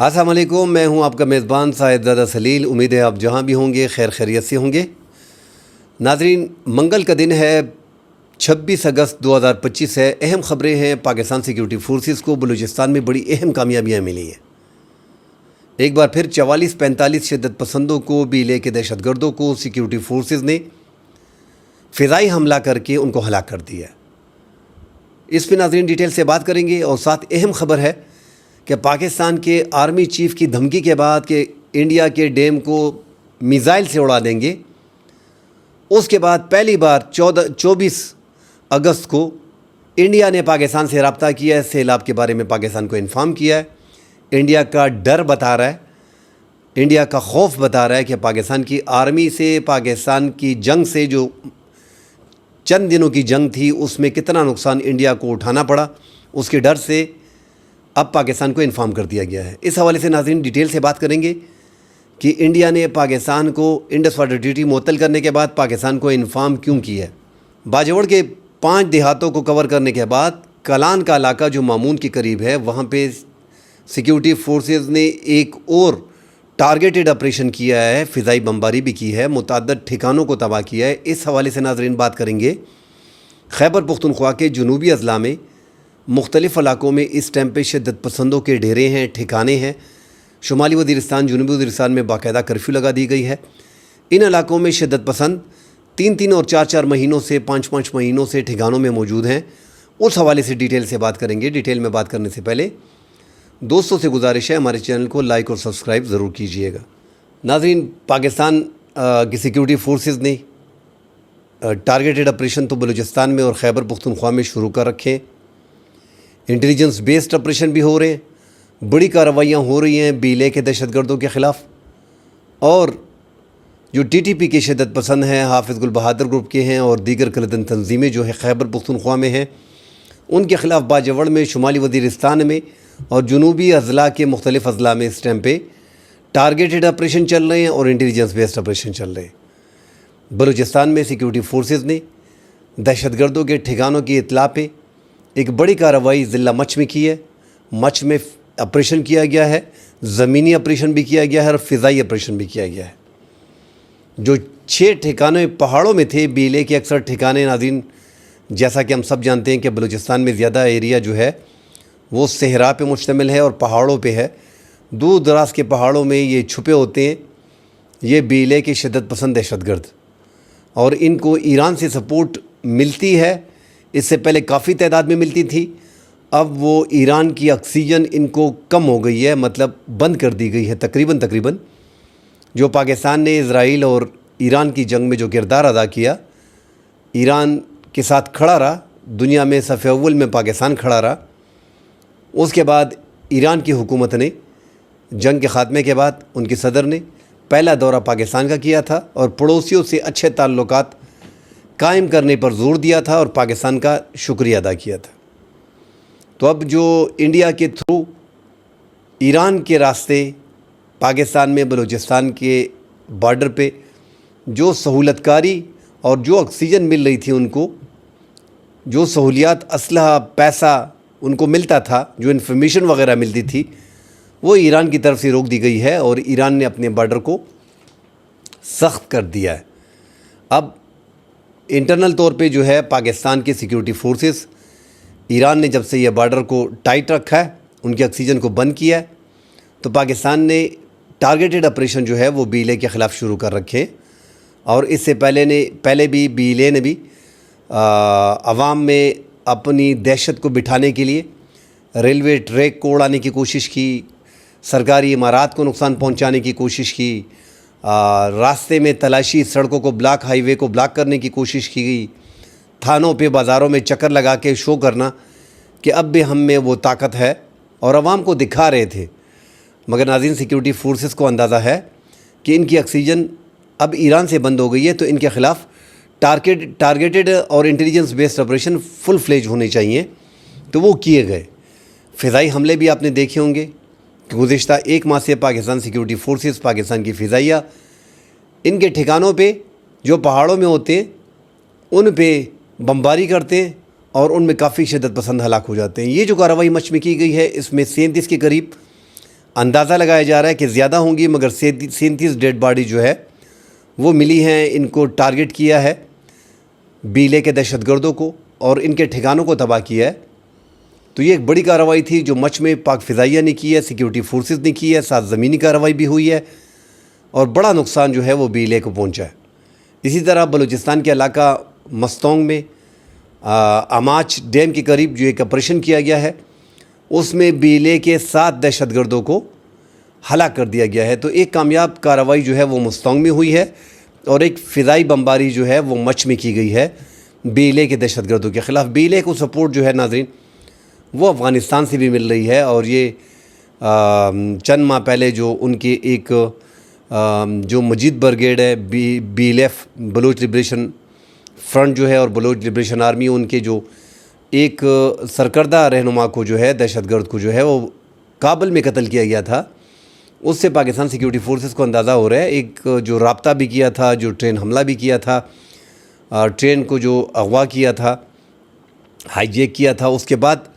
السلام علیکم، میں ہوں آپ کا میزبان صاحبزادہ سلیل۔ امید ہے آپ جہاں بھی ہوں گے خیر خیریت سے ہوں گے۔ ناظرین، منگل کا دن ہے، 26 اگست 2025 ہے۔ اہم خبریں ہیں۔ پاکستان سیکیورٹی فورسز کو بلوچستان میں بڑی اہم کامیابیاں ملی ہیں۔ ایک بار پھر 44-45 شدت پسندوں کو بھی لے کے دہشت گردوں کو سیکیورٹی فورسز نے فضائی حملہ کر کے ان کو ہلاک کر دیا۔ اس پہ ناظرین ڈیٹیل سے بات کریں گے، اور ساتھ اہم خبر ہے کہ پاکستان کے آرمی چیف کی دھمکی کے بعد کہ انڈیا کے ڈیم کو میزائل سے اڑا دیں گے، اس کے بعد پہلی بار 24 اگست کو انڈیا نے پاکستان سے رابطہ کیا ہے، سیلاب کے بارے میں پاکستان کو انفارم کیا ہے۔ انڈیا کا ڈر بتا رہا ہے، انڈیا کا خوف بتا رہا ہے کہ پاکستان کی آرمی سے، پاکستان کی جنگ سے، جو چند دنوں کی جنگ تھی اس میں کتنا نقصان انڈیا کو اٹھانا پڑا، اس کے ڈر سے اب پاکستان کو انفارم کر دیا گیا ہے۔ اس حوالے سے ناظرین ڈیٹیل سے بات کریں گے کہ انڈیا نے پاکستان کو انڈس واٹر ٹریٹی معطل کرنے کے بعد پاکستان کو انفارم کیوں کیا ہے۔ باجوڑ کے 5 دیہاتوں کو کور کرنے کے بعد کلان کا علاقہ جو مامون کے قریب ہے، وہاں پہ سیکیورٹی فورسز نے ایک اور ٹارگیٹڈ آپریشن کیا ہے، فضائی بمباری بھی کی ہے، متعدد ٹھکانوں کو تباہ کیا ہے۔ اس حوالے سے ناظرین بات کریں گے۔ خیبر پختونخوا کے جنوبی اضلاع میں مختلف علاقوں میں اس ٹائم پہ شدت پسندوں کے ڈیرے ہیں، ٹھکانے ہیں۔ شمالی وزیرستان، جنوبی وزیرستان میں باقاعدہ کرفیو لگا دی گئی ہے۔ ان علاقوں میں شدت پسند 3 اور 4 مہینوں سے، 5 مہینوں سے ٹھکانوں میں موجود ہیں۔ اس حوالے سے ڈیٹیل سے بات کریں گے۔ ڈیٹیل میں بات کرنے سے پہلے دوستوں سے گزارش ہے ہمارے چینل کو لائک اور سبسکرائب ضرور کیجیے گا۔ ناظرین، پاکستان کی سیکیورٹی فورسز نے ٹارگیٹڈ آپریشن تو بلوچستان میں اور خیبر پختونخوا میں شروع کر رکھے ہیں۔ انٹیلیجنس بیسڈ آپریشن بھی ہو رہے ہیں، بڑی کارروائیاں ہو رہی ہیں BLA کے دہشت گردوں کے خلاف، اور جو TTP کے شدت پسند ہیں، حافظ گل بہادر گروپ کے ہیں اور دیگر کلدن تنظیمیں جو ہے خیبر پختونخوا میں ہیں، ان کے خلاف باجوڑ میں، شمالی وزیرستان میں اور جنوبی اضلاع کے مختلف اضلاع میں اس ٹائم پہ ٹارگیٹڈ آپریشن چل رہے ہیں اور انٹیلیجنس بیسڈ آپریشن چل رہے ہیں۔ بلوچستان میں سیکیورٹی فورسز نے دہشت گردوں کے ٹھکانوں کی اطلاع پہ ایک بڑی کارروائی ضلع مچھ میں کی ہے۔ مچھ میں آپریشن کیا گیا ہے، زمینی آپریشن بھی کیا گیا ہے اور فضائی آپریشن بھی کیا گیا ہے۔ جو 6 ٹھکانے پہاڑوں میں تھے، BLA کے اکثر ٹھکانے، ناظرین جیسا کہ ہم سب جانتے ہیں کہ بلوچستان میں زیادہ ایریا جو ہے وہ صحرا پہ مشتمل ہے اور پہاڑوں پہ ہے۔ دور دراز کے پہاڑوں میں یہ چھپے ہوتے ہیں، یہ BLA کے شدت پسند دہشت گرد، اور ان کو ایران سے سپورٹ ملتی ہے۔ اس سے پہلے کافی تعداد میں ملتی تھی، اب وہ ایران کی آکسیجن ان کو کم ہو گئی ہے، مطلب بند کر دی گئی ہے تقریباً۔ جو پاکستان نے اسرائیل اور ایران کی جنگ میں جو کردار ادا کیا، ایران کے ساتھ کھڑا رہا، دنیا میں صف اول میں پاکستان کھڑا رہا۔ اس کے بعد ایران کی حکومت نے جنگ کے خاتمے کے بعد ان کے صدر نے پہلا دورہ پاکستان کا کیا تھا اور پڑوسیوں سے اچھے تعلقات قائم کرنے پر زور دیا تھا اور پاکستان کا شکریہ ادا کیا تھا۔ تو اب جو انڈیا کے تھرو ایران کے راستے پاکستان میں بلوچستان کے بارڈر پہ جو سہولت کاری اور جو آکسیجن مل رہی تھی، ان کو جو سہولیات، اسلحہ، پیسہ ان کو ملتا تھا، جو انفارمیشن وغیرہ ملتی تھی، وہ ایران کی طرف سے روک دی گئی ہے اور ایران نے اپنے بارڈر کو سخت کر دیا ہے۔ اب انٹرنل طور پہ جو ہے پاکستان کے سیکیورٹی فورسز، ایران نے جب سے یہ بارڈر کو ٹائٹ رکھا ہے، ان کی آکسیجن کو بند کیا ہے، تو پاکستان نے ٹارگیٹڈ آپریشن جو ہے وہ BLA کے خلاف شروع کر رکھے، اور اس سے پہلے بھی BLA نے بھی عوام میں اپنی دہشت کو بٹھانے کے لیے ریلوے ٹریک کو اڑانے کی کوشش کی، سرکاری عمارات کو نقصان پہنچانے کی کوشش کی، راستے میں تلاشی، سڑکوں کو بلاک، ہائی وے کو بلاک کرنے کی کوشش کی گئی، تھانوں پہ، بازاروں میں چکر لگا کے شو کرنا کہ اب بھی ہم میں وہ طاقت ہے، اور عوام کو دکھا رہے تھے۔ مگر ناظرین، سیکیورٹی فورسز کو اندازہ ہے کہ ان کی آکسیجن اب ایران سے بند ہو گئی ہے، تو ان کے خلاف ٹارگیٹڈ اور انٹیلیجنس بیسڈ آپریشن فل فلیج ہونے چاہیے، تو وہ کیے گئے۔ فضائی حملے بھی آپ نے دیکھے ہوں گے کہ گزشتہ 1 ماہ سے پاکستان سیکیورٹی فورسز، پاکستان کی فضائیہ، ان کے ٹھکانوں پہ جو پہاڑوں میں ہوتے ہیں ان پہ بمباری کرتے ہیں اور ان میں کافی شدت پسند ہلاک ہو جاتے ہیں۔ یہ جو کارروائی مچھ میں کی گئی ہے، اس میں 37 کے قریب اندازہ لگایا جا رہا ہے کہ زیادہ ہوں گی، مگر 37 ڈیڈ باڈی جو ہے وہ ملی ہیں۔ ان کو ٹارگٹ کیا ہے بیلے کے دہشت گردوں کو اور ان کے ٹھکانوں کو تباہ کیا ہے۔ تو یہ ایک بڑی کارروائی تھی جو مچ میں پاک فضائیہ نے کی ہے، سیکیورٹی فورسز نے کی ہے، ساتھ زمینی کارروائی بھی ہوئی ہے اور بڑا نقصان جو ہے وہ بیلے کو پہنچا ہے۔ اسی طرح بلوچستان کے علاقہ مستونگ میں اماچ ڈیم کے قریب جو ایک آپریشن کیا گیا ہے، اس میں بیلے کے 7 دہشت گردوں کو ہلاک کر دیا گیا ہے۔ تو ایک کامیاب کارروائی جو ہے وہ مستونگ میں ہوئی ہے اور ایک فضائی بمباری جو ہے وہ مچ میں کی گئی ہے بیلے کے دہشت گردوں کے خلاف۔ بیلے کو سپورٹ جو ہے ناظرین وہ افغانستان سے بھی مل رہی ہے، اور یہ چند ماہ پہلے جو ان کے ایک جو مجید برگیڈ ہے BLF بلوچ لبریشن فرنٹ جو ہے اور بلوچ لبریشن آرمی، ان کے جو ایک سرکردہ رہنما کو جو ہے دہشت گرد کو جو ہے وہ کابل میں قتل کیا گیا تھا، اس سے پاکستان سیکیورٹی فورسز کو اندازہ ہو رہا ہے۔ ایک جو رابطہ بھی کیا تھا، جو ٹرین حملہ بھی کیا تھا، ٹرین کو جو اغوا کیا تھا، ہائی جیک کیا تھا، اس کے بعد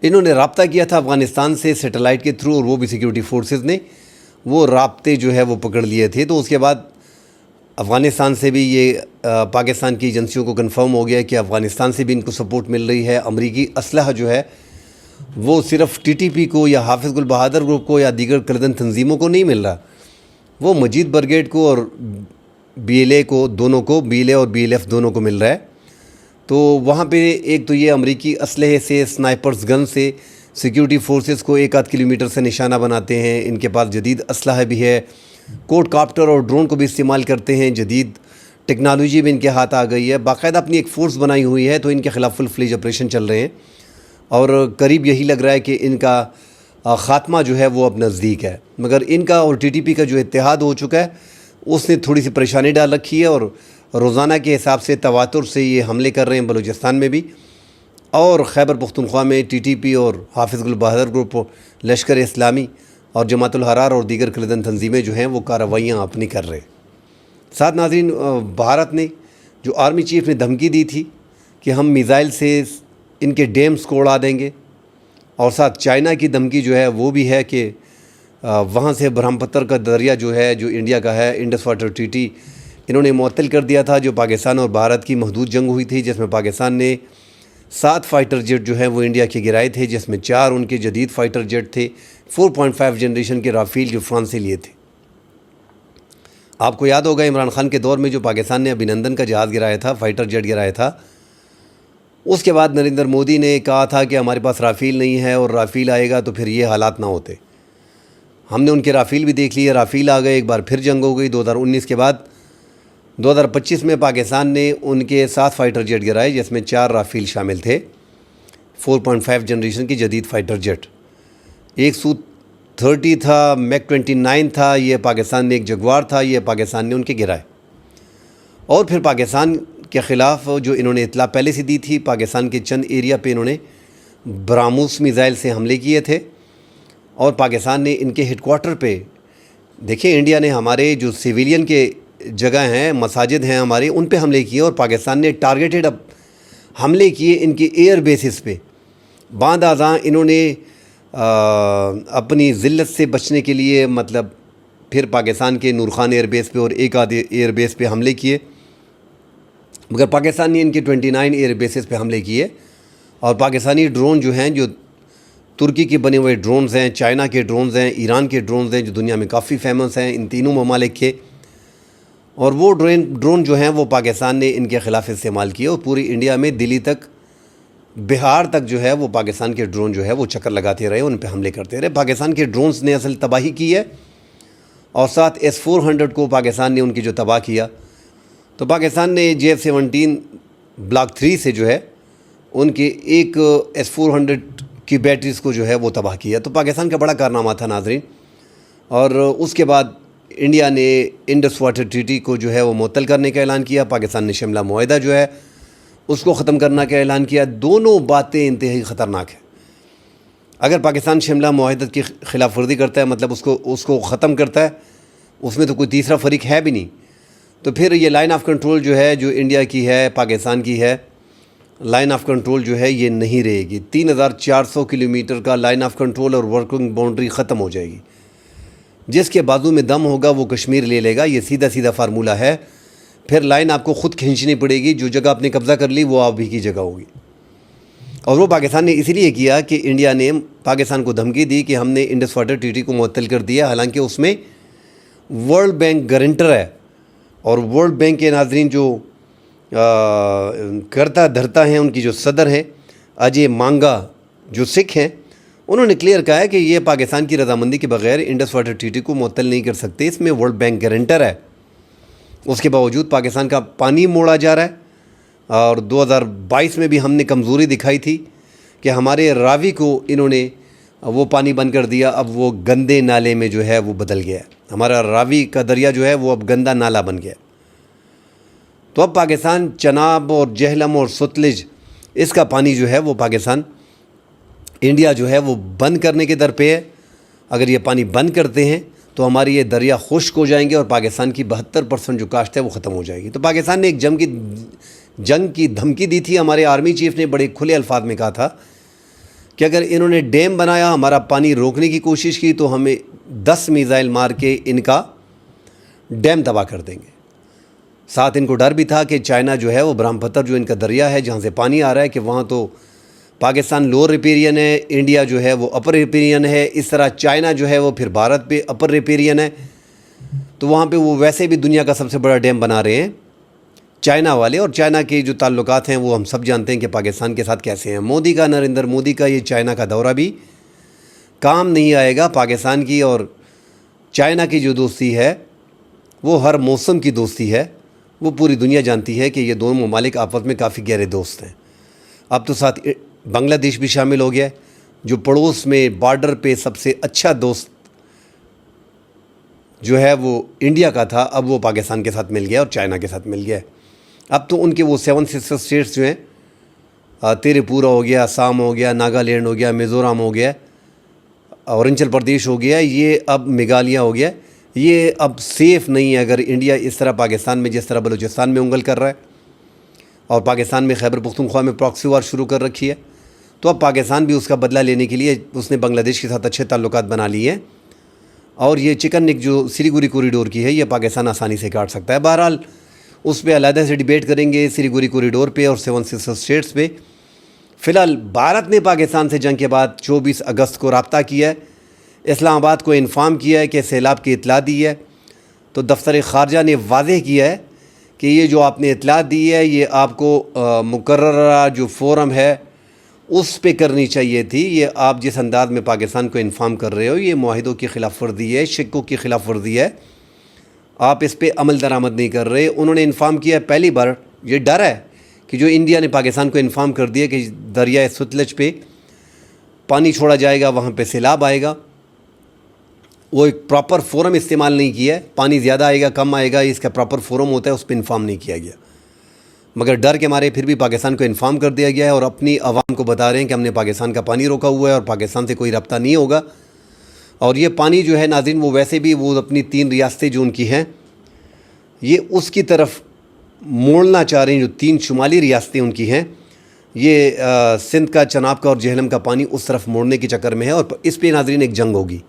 انہوں نے رابطہ کیا تھا افغانستان سے سیٹلائٹ کے تھرو، اور وہ بھی سیکیورٹی فورسز نے وہ رابطے جو ہے وہ پکڑ لیے تھے۔ تو اس کے بعد افغانستان سے بھی یہ پاکستان کی ایجنسیوں کو کنفرم ہو گیا کہ افغانستان سے بھی ان کو سپورٹ مل رہی ہے۔ امریکی اسلحہ جو ہے وہ صرف TTP کو یا حافظ گل بہادر گروپ کو یا دیگر کلدن تنظیموں کو نہیں مل رہا، وہ مجید برگیڈ کو اور BLA کو، دونوں کو، BLA اور BLF دونوں کو مل رہا ہے۔ تو وہاں پہ ایک تو یہ امریکی اسلحے سے، سنائپرز گن سے سیکیورٹی فورسز کو 1-8 کلومیٹر سے نشانہ بناتے ہیں۔ ان کے پاس جدید اسلحہ بھی ہے، کوڈ کاپٹر اور ڈرون کو بھی استعمال کرتے ہیں، جدید ٹیکنالوجی بھی ان کے ہاتھ آ گئی ہے، باقاعدہ اپنی ایک فورس بنائی ہوئی ہے۔ تو ان کے خلاف فل فلیج آپریشن چل رہے ہیں اور قریب یہی لگ رہا ہے کہ ان کا خاتمہ جو ہے وہ اب نزدیک ہے۔ مگر ان کا اور TTP کا جو اتحاد ہو چکا ہے اس نے تھوڑی سی پریشانی ڈال رکھی ہے، اور روزانہ کے حساب سے تواتر سے یہ حملے کر رہے ہیں بلوچستان میں بھی، اور خیبر پختونخوا میں TTP اور حافظ گل بہادر گروپ، لشکر اسلامی اور جماعت الحرار اور دیگر کلدن تنظیمیں جو ہیں وہ کارروائیاں اپنی کر رہے ہیں۔ ساتھ ناظرین، بھارت نے جو آرمی چیف نے دھمکی دی تھی کہ ہم میزائل سے ان کے ڈیمز کو اڑا دیں گے، اور ساتھ چائنا کی دھمکی جو ہے وہ بھی ہے کہ وہاں سے برہم پتر کا دریا جو ہے، جو انڈیا کا ہے، انڈس واٹر ٹریٹی انہوں نے معطل کر دیا تھا، جو پاکستان اور بھارت کی محدود جنگ ہوئی تھی، جس میں پاکستان نے 7 فائٹر جیٹ جو ہیں وہ انڈیا کے گرائے تھے، جس میں 4 ان کے جدید فائٹر جیٹ تھے، 4.5 جنریشن کے رافیل جو فرانس سے لیے تھے۔ آپ کو یاد ہوگا عمران خان کے دور میں جو پاکستان نے ابھینندن کا جہاز گرایا تھا، فائٹر جیٹ گرایا تھا، اس کے بعد نریندر مودی نے کہا تھا کہ ہمارے پاس رافیل نہیں ہے، اور رافیل آئے گا تو پھر یہ حالات نہ ہوتے۔ ہم نے ان کے رافیل بھی دیکھ لیے، رافیل آ گئے، ایک بار پھر جنگ ہو گئی 2019 کے بعد۔ 2025 میں پاکستان نے ان کے 7 فائٹر جیٹ گرائے، جس میں 4 رافیل شامل تھے، 4.5 جنریشن کی جدید فائٹر جیٹ۔ ایک Su-30 تھا، MiG-29 تھا، یہ پاکستان نے، ایک جگوار تھا، یہ پاکستان نے ان کے گرائے۔ اور پھر پاکستان کے خلاف جو انہوں نے اطلاع پہلے سے دی تھی، پاکستان کے چند ایریا پہ انہوں نے براموس میزائل سے حملے کیے تھے، اور پاکستان نے ان کے ہیڈ کوارٹر پہ، دیکھیں انڈیا نے ہمارے جو سیویلین کے جگہ ہیں، مساجد ہیں ہمارے، ان پہ حملے کیے، اور پاکستان نے ٹارگیٹڈ حملے کیے ان کے ایئر بیسز پہ۔ بعد ازاں انہوں نے اپنی ذلت سے بچنے کے لیے مطلب پھر پاکستان کے نورخان ایئر بیس پہ اور ایک آدھے ایئر بیس پہ حملے کیے، مگر پاکستان نے ان کے 29 ایئر بیسز پہ حملے کیے۔ اور پاکستانی ڈرون جو ہیں، جو ترکی کے بنے ہوئے ڈرونز ہیں، چائنا کے ڈرونز ہیں، ایران کے ڈرونز ہیں، جو دنیا میں کافی فیمس ہیں ان تینوں ممالک کے، اور وہ ڈرون جو ہیں وہ پاکستان نے ان کے خلاف استعمال کیے، اور پوری انڈیا میں دلی تک، بہار تک جو ہے وہ پاکستان کے ڈرون جو ہے وہ چکر لگاتے رہے، ان پہ حملے کرتے رہے۔ پاکستان کے ڈرونز نے اصل تباہی کی ہے، اور ساتھ S-400 کو پاکستان نے ان کی جو تباہ کیا۔ تو پاکستان نے JF-17 بلاک 3 سے جو ہے ان کے ایک S-400 کی بیٹریز کو جو ہے وہ تباہ کیا۔ تو پاکستان کا بڑا کارنامہ تھا ناظرین۔ اور اس کے بعد انڈیا نے انڈس واٹر ٹریٹی کو جو ہے وہ معطل کرنے کا اعلان کیا، پاکستان نے شملہ معاہدہ جو ہے اس کو ختم کرنے کا اعلان کیا۔ دونوں باتیں انتہائی خطرناک ہیں۔ اگر پاکستان شملہ معاہدہ کی خلاف ورزی کرتا ہے، مطلب اس کو ختم کرتا ہے، اس میں تو کوئی تیسرا فریق ہے بھی نہیں، تو پھر یہ لائن آف کنٹرول جو ہے، جو انڈیا کی ہے، پاکستان کی ہے، لائن آف کنٹرول جو ہے یہ نہیں رہے گی۔ 3400 کلومیٹر کا لائن آف کنٹرول اور ورکنگ باؤنڈری ختم ہو جائے گی۔ جس کے بازو میں دم ہوگا وہ کشمیر لے لے گا. یہ سیدھا سیدھا فارمولہ ہے. پھر لائن آپ کو خود کھینچنی پڑے گی. جو جگہ آپ نے قبضہ کر لی وہ آپ ہی کی جگہ ہوگی. اور وہ پاکستان نے اسی لیے کیا کہ انڈیا نے پاکستان کو دھمکی دی کہ ہم نے انڈس واٹر ٹریٹی کو معطل کر دیا. حالانکہ اس میں ورلڈ بینک گارنٹر ہے, اور ورلڈ بینک کے ناظرین جو کرتا دھرتا ہیں, ان کی جو صدر ہیں اجے مانگا جو سکھ ہیں, انہوں نے کلیئر کہا ہے کہ یہ پاکستان کی رضامندی کے بغیر انڈس واٹر ٹریٹی کو معطل نہیں کر سکتے. اس میں ورلڈ بینک گارنٹر ہے. اس کے باوجود پاکستان کا پانی موڑا جا رہا ہے. اور 2022 میں بھی ہم نے کمزوری دکھائی تھی کہ ہمارے راوی کو انہوں نے وہ پانی بند کر دیا. اب وہ گندے نالے میں جو ہے وہ بدل گیا ہے. ہمارا راوی کا دریا جو ہے وہ اب گندا نالا بن گیا. تو اب پاکستان چناب اور جہلم اور ستلج اس کا پانی جو ہے وہ پاکستان انڈیا جو ہے وہ بند کرنے کے در پہ ہے. اگر یہ پانی بند کرتے ہیں تو ہماری یہ دریا خشک ہو جائیں گے اور پاکستان کی 72% جو کاشت ہے وہ ختم ہو جائے گی. تو پاکستان نے ایک جنگ کی دھمکی دی تھی. ہمارے آرمی چیف نے بڑے کھلے الفاظ میں کہا تھا کہ اگر انہوں نے ڈیم بنایا, ہمارا پانی روکنے کی کوشش کی, تو ہمیں 10 میزائل مار کے ان کا ڈیم تباہ کر دیں گے. ساتھ ان کو ڈر بھی تھا کہ چائنا جو ہے وہ برہم پتر جو ان کا دریا ہے جہاں سے پانی آ رہا ہے, کہ وہاں تو پاکستان لوور ریپیرین ہے, انڈیا جو ہے وہ اپر ریپیرین ہے. اس طرح چائنا جو ہے وہ پھر بھارت پہ اپر ریپیرین ہے. تو وہاں پہ وہ ویسے بھی دنیا کا سب سے بڑا ڈیم بنا رہے ہیں چائنا والے. اور چائنا کے جو تعلقات ہیں وہ ہم سب جانتے ہیں کہ پاکستان کے ساتھ کیسے ہیں. نریندر مودی کا یہ چائنا کا دورہ بھی کام نہیں آئے گا. پاکستان کی اور چائنا کی جو دوستی ہے وہ ہر موسم کی دوستی ہے. وہ پوری دنیا جانتی ہے کہ یہ دونوں ممالک آپس میں کافی گہرے دوست ہیں. اب تو ساتھ بنگلہ دیش بھی شامل ہو گیا ہے, جو پڑوس میں بارڈر پہ سب سے اچھا دوست جو ہے وہ انڈیا کا تھا, اب وہ پاکستان کے ساتھ مل گیا اور چائنا کے ساتھ مل گیا ہے. اب تو ان کے وہ 7 سسٹر اسٹیٹس جو ہیں, تیرے پورا ہو گیا, آسام ہو گیا, ناگالینڈ ہو گیا, میزورام ہو گیا, اروناچل پردیش ہو گیا, یہ اب میگھالیہ ہو گیا. یہ اب سیف نہیں ہے اگر انڈیا اس طرح پاکستان میں جس طرح بلوچستان میں انگل کر رہا ہے, اور پاکستان میں خیبر پختونخوا میں پراکسی وار شروع کر رکھی ہے. تو اب پاکستان بھی اس کا بدلہ لینے کے لیے اس نے بنگلہ دیش کے ساتھ اچھے تعلقات بنا لیے ہیں. اور یہ چکن نک جو سلیگوری کوریڈور کی ہے یہ پاکستان آسانی سے کاٹ سکتا ہے. بہرحال اس پہ علیحدہ سے ڈیبیٹ کریں گے, سلیگوری کوریڈور پہ اور 7 سسٹر اسٹیٹس پہ. فی الحال بھارت نے پاکستان سے جنگ کے بعد 24 اگست کو رابطہ کیا ہے, اسلام آباد کو انفارم کیا ہے کہ سیلاب کی اطلاع دی ہے. تو دفتر خارجہ نے واضح کیا ہے کہ یہ جو آپ نے اطلاع دی ہے یہ آپ کو مقررہ جو فورم ہے اس پہ کرنی چاہیے تھی. یہ آپ جس انداز میں پاکستان کو انفارم کر رہے ہو یہ معاہدوں کی خلاف ورزی ہے, شکوں کی خلاف ورزی ہے. آپ اس پہ عمل درآمد نہیں کر رہے. انہوں نے انفارم کیا ہے, پہلی بار یہ ڈر ہے کہ جو انڈیا نے پاکستان کو انفارم کر دیا کہ دریائے ستلج پہ پانی چھوڑا جائے گا, وہاں پہ سیلاب آئے گا, وہ ایک پراپر فورم استعمال نہیں کیا ہے. پانی زیادہ آئے گا کم آئے گا اس کا پراپر فورم ہوتا ہے, اس پہ انفارم نہیں کیا گیا. مگر ڈر کے مارے پھر بھی پاکستان کو انفارم کر دیا گیا ہے, اور اپنی عوام کو بتا رہے ہیں کہ ہم نے پاکستان کا پانی روکا ہوا ہے اور پاکستان سے کوئی رابطہ نہیں ہوگا. اور یہ پانی جو ہے ناظرین وہ ویسے بھی وہ اپنی 3 ریاستیں جو ان کی ہیں یہ اس کی طرف موڑنا چاہ رہے ہیں. جو 3 شمالی ریاستیں ان کی ہیں یہ سندھ کا, چناب کا اور جہلم کا پانی اس طرف موڑنے کے چکر میں ہے. اور اس پہ ناظرین ایک جنگ ہوگی.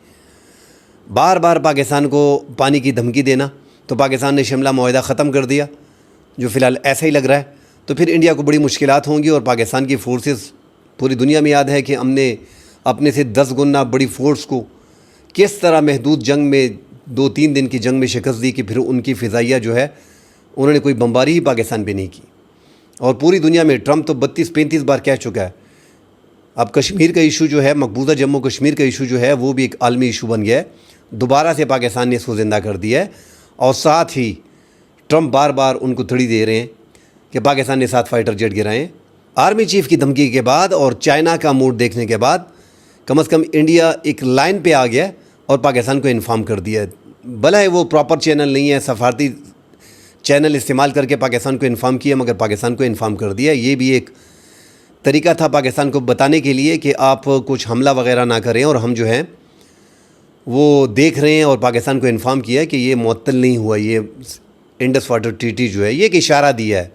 بار بار پاکستان کو پانی کی دھمکی دینا, تو پاکستان نے شملہ معاہدہ ختم کر دیا جو فی الحال ایسا ہی لگ رہا ہے. تو پھر انڈیا کو بڑی مشکلات ہوں گی. اور پاکستان کی فورسز پوری دنیا میں یاد ہے کہ ہم نے اپنے سے 10 گنا بڑی فورس کو کس طرح محدود جنگ میں 2-3 دن کی جنگ میں شکست دی کہ پھر ان کی فضائیہ جو ہے انہوں نے کوئی بمباری ہی پاکستان پہ نہیں کی. اور پوری دنیا میں ٹرمپ تو 32-35 بار کہہ چکا ہے. اب کشمیر کا ایشو جو ہے, مقبوضہ جموں کشمیر کا ایشو جو ہے وہ بھی ایک عالمی ایشو بن گیا ہے. دوبارہ سے پاکستان نے اس کو زندہ کر دیا ہے. اور ساتھ ہی ٹرمپ بار بار ان کو تھڑی دے رہے ہیں کہ پاکستان نے 7 فائٹر جیٹ گرائے ہیں. آرمی چیف کی دھمکی کے بعد اور چائنا کا موڈ دیکھنے کے بعد کم از کم انڈیا ایک لائن پہ آ گیا اور پاکستان کو انفارم کر دیا ہے. بھلا ہے وہ پراپر چینل نہیں ہے, سفارتی چینل استعمال کر کے پاکستان کو انفارم کیا, مگر پاکستان کو انفارم کر دیا. یہ بھی ایک طریقہ تھا پاکستان کو بتانے کے لیے کہ آپ کچھ حملہ وغیرہ نہ کریں, اور ہم جو ہیں وہ دیکھ رہے ہیں. اور پاکستان کو انفارم کیا ہے کہ یہ معطل نہیں ہوا, یہ انڈس واٹر ٹریٹی جو ہے یہ ایک اشارہ دیا ہے.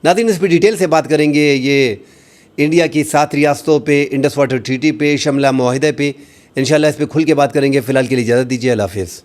ناظرین اس پہ ڈیٹیل سے بات کریں گے. یہ انڈیا کی 7 ریاستوں پہ انڈس واٹر ٹریٹی پہ, شملہ معاہدے پہ انشاءاللہ اس پہ کھل کے بات کریں گے. فی الحال کے لیے اجازت دیجیے. اللہ حافظ.